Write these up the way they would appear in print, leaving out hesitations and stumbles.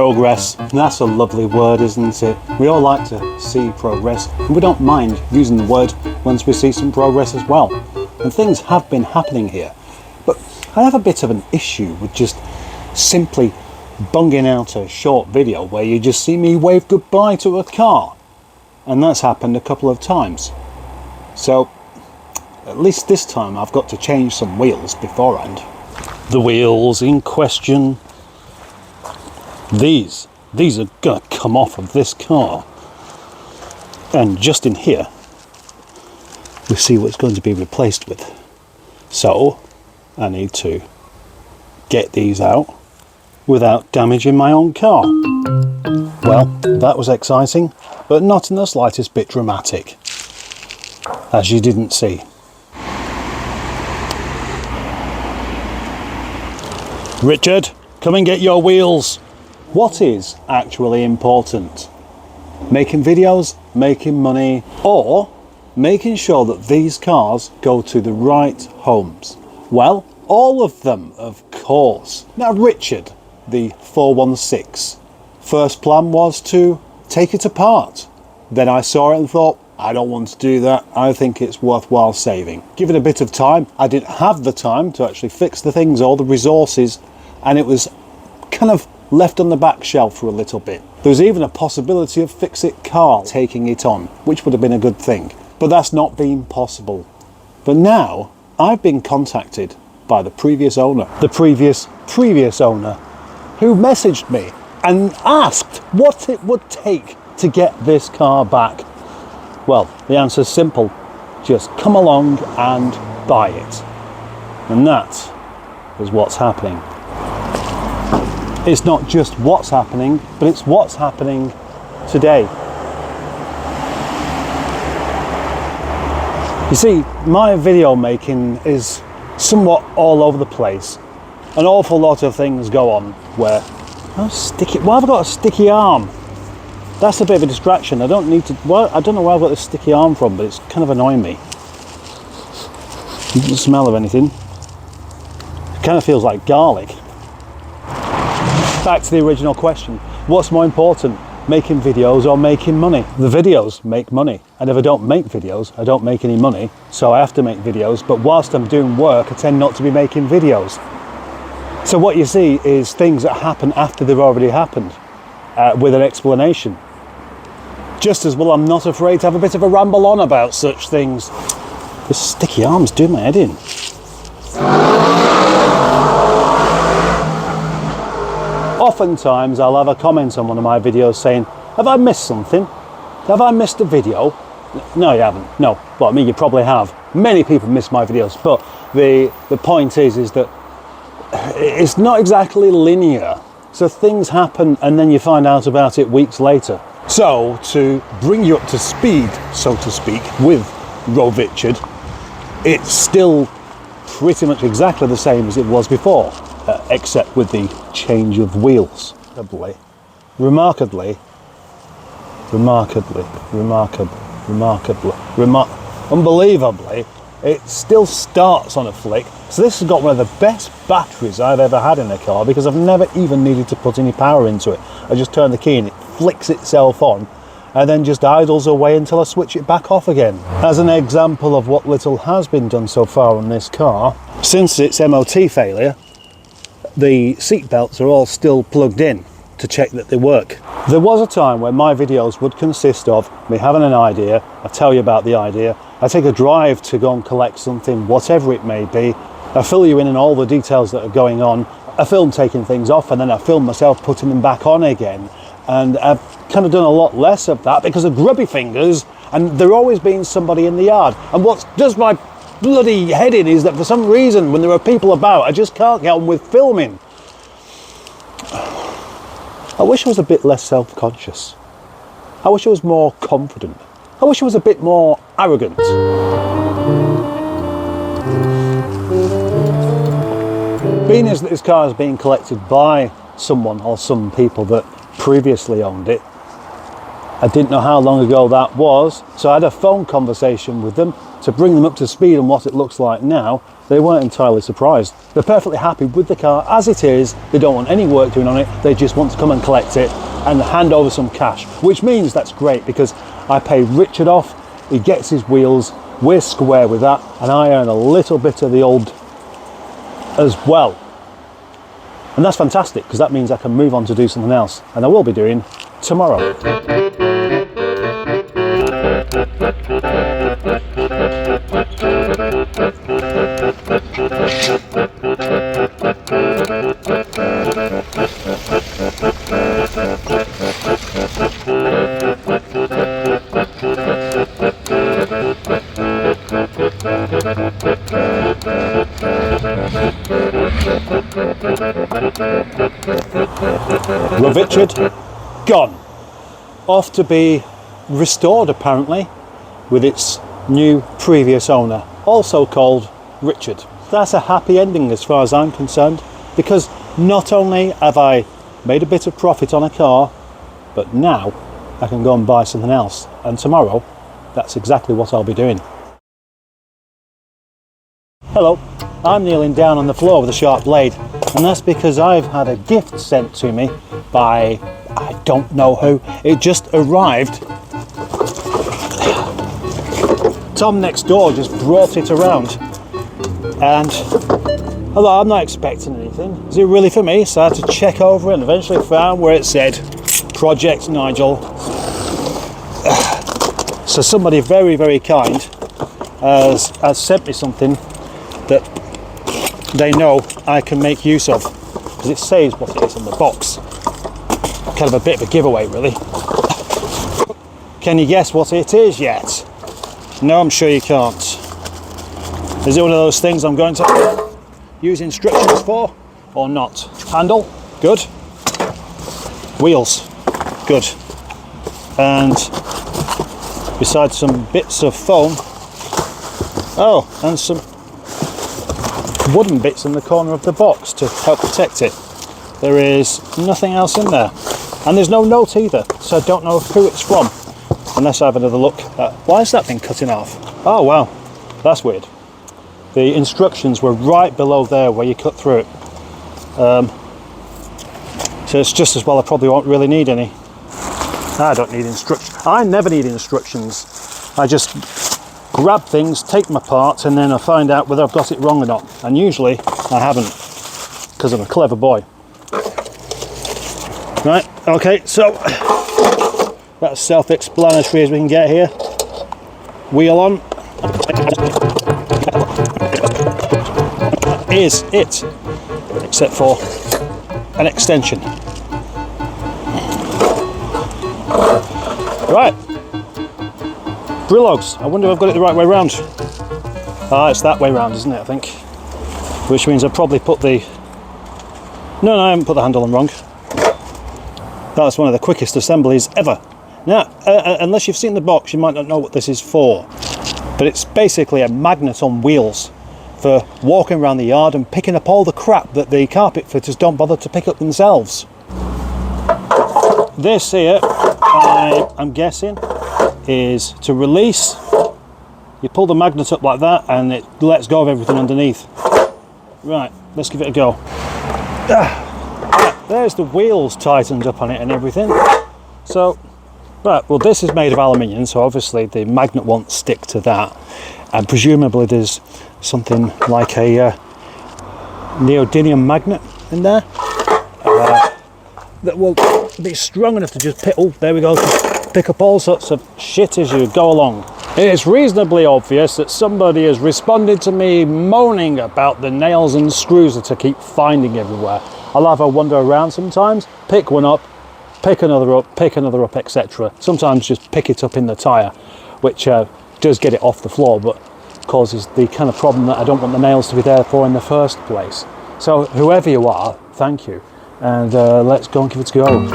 Progress, that's a lovely word, isn't it? We all like to see progress, and we don't mind using the word once we see some progress as well. And things have been happening here. But I have a bit of an issue with just simply bunging out a short video where you just see me wave goodbye to a car. And that's happened a couple of times. So, at least this time I've got to change some wheels beforehand. The wheels in question, these are gonna come off of this car. And just in here, we see what's going to be replaced with. So, I need to get these out without damaging my own car. Well, that was exciting, but not in the slightest bit dramatic, as you didn't see. Richard, come and get your wheels. What is actually important? Making videos, making money, or making sure that these cars go to the right homes? Well, all of them, of course. Now, Richard, the 416, first plan was to take it apart. Then I saw it and thought, I don't want to do that. I think it's worthwhile saving. Give it a bit of time. I didn't have the time to actually fix the things or the resources, and it was kind of left on the back shelf for a little bit. There was even a possibility of Fix-It Carl taking it on, which would have been a good thing. But that's not been possible. But now, I've been contacted by the previous owner. The previous owner, who messaged me and asked what it would take to get this car back. Well, the answer's simple. Just come along and buy it. And that is what's happening. It's not just what's happening, but it's what's happening today. You see, my video making is somewhat all over the place. An awful lot of things go on where, why have I got a sticky arm? That's a bit of a distraction. I don't know where I've got this sticky arm from, but it's kind of annoying me. You can smell of anything. It kind of feels like garlic. Back to the original question. What's more important, making videos or making money? The videos make money. And if I don't make videos, I don't make any money. So I have to make videos. But whilst I'm doing work, I tend not to be making videos. So what you see is things that happen after they've already happened, with an explanation. Just as well, I'm not afraid to have a bit of a ramble on about such things. This sticky arm's doing my head in. Oftentimes I'll have a comment on one of my videos saying, have I missed something? Have I missed a video? No, you haven't. No. Well, I mean, you probably have. Many people miss my videos, but the point is that it's not exactly linear. So things happen and then you find out about it weeks later. So to bring you up to speed, so to speak, with Rover, it's still pretty much exactly the same as it was before. Except with the change of wheels. Remarkably, unbelievably, it still starts on a flick. So this has got one of the best batteries I've ever had in a car, because I've never even needed to put any power into it. I just turn the key and it flicks itself on and then just idles away until I switch it back off again. As an example of what little has been done so far on this car, since its MOT failure, the seat belts are all still plugged in to check that they work. There was a time when my videos would consist of me having an idea, I tell you about the idea, I take a drive to go and collect something, whatever it may be, I fill you in on all the details that are going on, I film taking things off, and then I film myself putting them back on again. And I've kind of done a lot less of that because of grubby fingers, and there always being somebody in the yard. And what does my bloody head in is that for some reason when there are people about, I just can't get on with filming. I wish I was a bit less self-conscious. I wish I was more confident. I wish I was a bit more arrogant. Being as that this car is being collected by someone or some people that previously owned it, I didn't know how long ago that was, so I had a phone conversation with them to bring them up to speed on what it looks like now. They weren't entirely surprised. They're perfectly happy with the car as it is. They don't want any work doing on it. They just want to come and collect it and hand over some cash, which means that's great because I pay Richard off, he gets his wheels, we're square with that, and I earn a little bit of the old as well. And that's fantastic because that means I can move on to do something else, and I will be doing tomorrow. Richard, gone. Off to be restored apparently with its new previous owner, also called Richard. That's a happy ending as far as I'm concerned, because not only have I made a bit of profit on a car, but now I can go and buy something else, and tomorrow that's exactly what I'll be doing. Hello, I'm kneeling down on the floor with a sharp blade, and that's because I've had a gift sent to me by I don't know who. It just arrived. Tom next door just brought it around, and although I'm not expecting anything, is it really for me? So I had to check over it and eventually found where it said Project Nigel. So somebody very, very kind has sent me something that they know I can make use of, because it says what it is on the box. Kind of a bit of a giveaway, really. Can you guess what it is yet? No, I'm sure you can't. Is it one of those things I'm going to use instructions for or not? Handle, good. Wheels, good. And besides some bits of foam, oh, and some wooden bits in the corner of the box to help protect it. There is nothing else in there, and there's no note either, so I don't know who it's from unless I have another look at why has that been cut in half. Oh wow, that's weird. The instructions were right below there where you cut through it, so it's just as well I probably won't really need any. I don't need instructions. I never need instructions. I just grab things, take them apart, and then I find out whether I've got it wrong or not. And usually I haven't, because I'm a clever boy. Right, okay, so that's self-explanatory as we can get here. Wheel on. That is it, except for an extension. Right. Brillogs, I wonder if I've got it the right way round. Ah, it's that way round, isn't it, I think? Which means I probably put the... No, I haven't put the handle on wrong. That's one of the quickest assemblies ever. Now, unless you've seen the box, you might not know what this is for. But it's basically a magnet on wheels for walking around the yard and picking up all the crap that the carpet fitters don't bother to pick up themselves. This here, I'm guessing, is to release. You pull the magnet up like that and it lets go of everything underneath. Right, let's give it a go. Right, there's the wheels tightened up on it and everything. So, right, well this is made of aluminium, so obviously the magnet won't stick to that. And presumably there's something like a neodymium magnet in there that will be strong enough to just pick, oh there we go, pick up all sorts of shit as you go along. It's reasonably obvious that somebody has responded to me moaning about the nails and screws that I keep finding everywhere. I'll have a wander around sometimes, pick one up, pick another up, etc. Sometimes just pick it up in the tyre, which does get it off the floor, but causes the kind of problem that I don't want the nails to be there for in the first place. So whoever you are, thank you. And let's go and give it a go.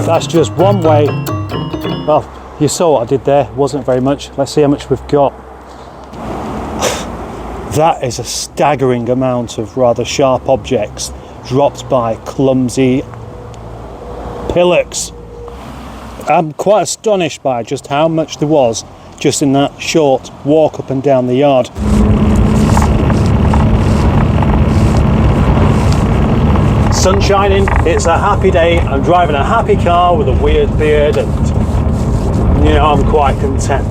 That's just one way. Well, you saw what I did there, wasn't very much. Let's see how much we've got. That is a staggering amount of rather sharp objects dropped by clumsy pillocks. I'm quite astonished by just how much there was just in that short walk up and down the yard. Sun shining, it's a happy day. I'm driving a happy car with a weird beard, and you know, I'm quite content.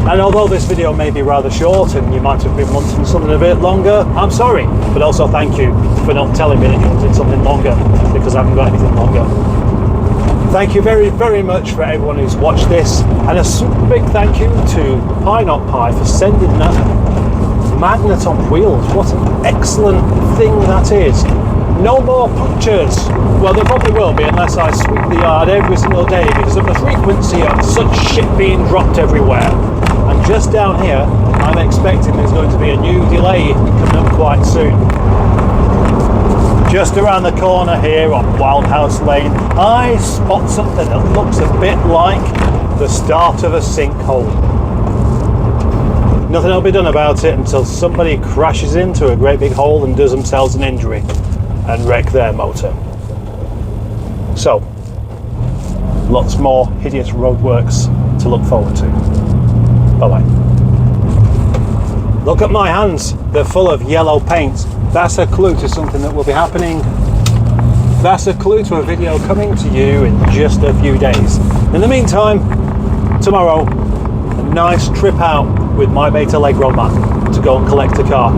And although this video may be rather short and you might have been wanting something a bit longer, I'm sorry, but also thank you for not telling me that you wanted something longer, because I haven't got anything longer. Thank you very, very much for everyone who's watched this, and a super big thank you to Pie Not Pie for sending that magnet on wheels. What an excellent thing that is. No more punctures. Well, there probably will be, unless I sweep the yard every single day because of the frequency of such shit being dropped everywhere. And just down here, I'm expecting there's going to be a new delay coming up quite soon. Just around the corner here on Wild House Lane, I spot something that looks a bit like the start of a sinkhole. Nothing will be done about it until somebody crashes into a great big hole and does themselves an injury and wreck their motor. So, lots more hideous roadworks to look forward to. Bye-bye. Look at my hands, they're full of yellow paint. That's a clue to something that will be happening. That's a clue to a video coming to you in just a few days. In the meantime, tomorrow, a nice trip out with my mate Allegro man to go and collect a car.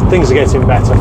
Things are getting better.